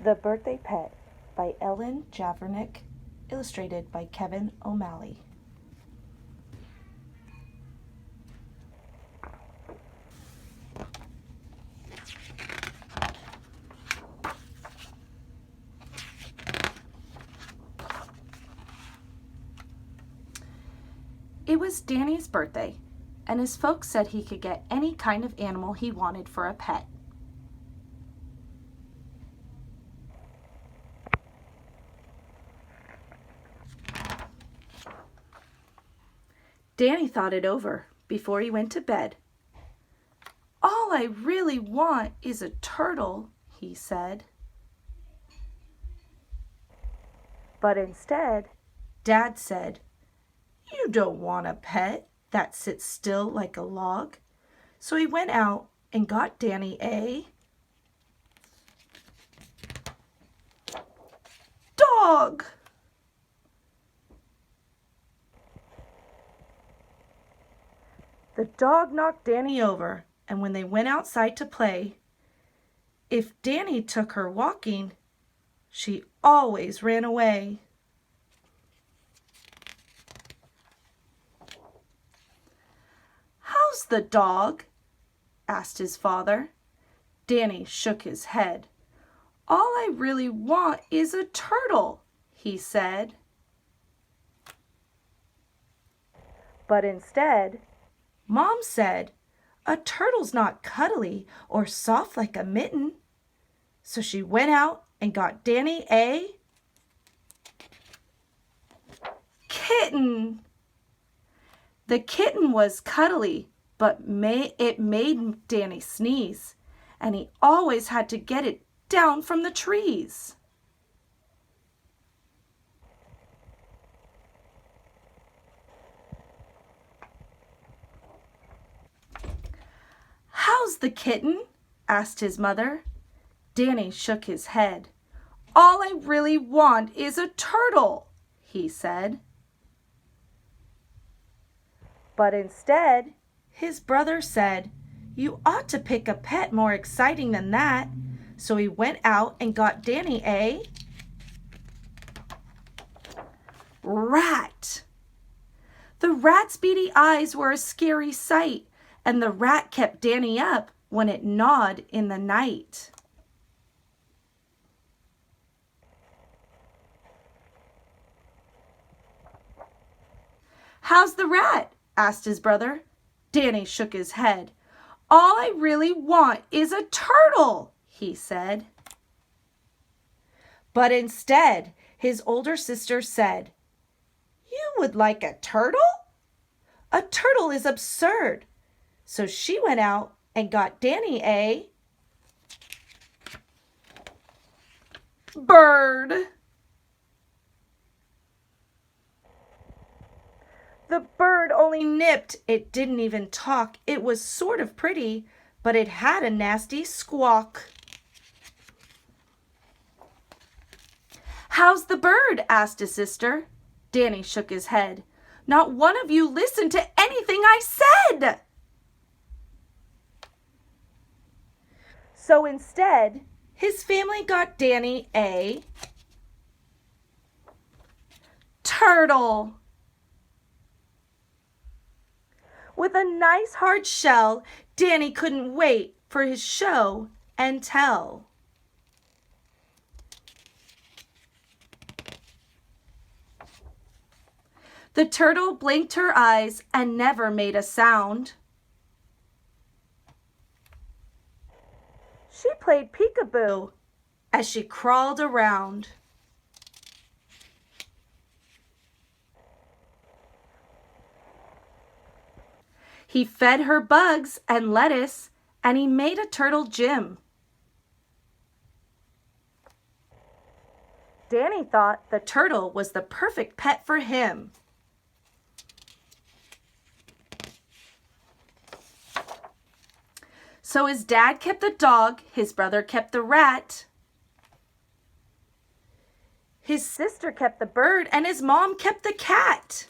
The Birthday Pet by Ellen Javernick, illustrated by Kevin O'Malley. It was Danny's birthday, and his folks said he could get any kind of animal he wanted for a pet. Danny thought it over before he went to bed. "All I really want is a turtle," he said. But instead, Dad said, "You don't want a pet that sits still like a log." So he went out and got Danny a dog. The dog knocked Danny over, and when they went outside to play, if Danny took her walking, she always ran away. "How's the dog?" asked his father. Danny shook his head. "All I really want is a turtle," he said. But instead, Mom said, "A turtle's not cuddly or soft like a mitten." So she went out and got Danny a kitten. The kitten was cuddly, but it made Danny sneeze, and he always had to get it down from the trees. "How's the kitten?" asked his mother. Danny shook his head. "All I really want is a turtle," he said. But instead, his brother said, "You ought to pick a pet more exciting than that." So he went out and got Danny a rat. The rat's beady eyes were a scary sight, and the rat kept Danny up when it gnawed in the night. "How's the rat?" asked his brother. Danny shook his head. "All I really want is a turtle," he said. But instead, his older sister said, "You would like a turtle? A turtle is absurd." So she went out and got Danny a bird. The bird only nipped. It didn't even talk. It was sort of pretty, but it had a nasty squawk. "How's the bird?" asked his sister. Danny shook his head. "Not one of you listened to anything I said." So instead, his family got Danny a turtle with a nice hard shell. Danny couldn't wait for his show and tell. The turtle blinked her eyes and never made a sound. She played peekaboo as she crawled around. He fed her bugs and lettuce, and he made a turtle gym. Danny thought the turtle was the perfect pet for him. So his dad kept the dog, his brother kept the rat, his sister kept the bird, and his mom kept the cat.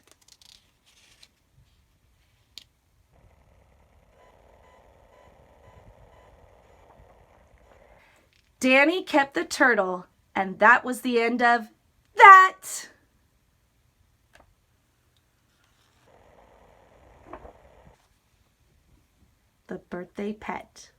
Danny kept the turtle, and that was the end of that. The birthday pet.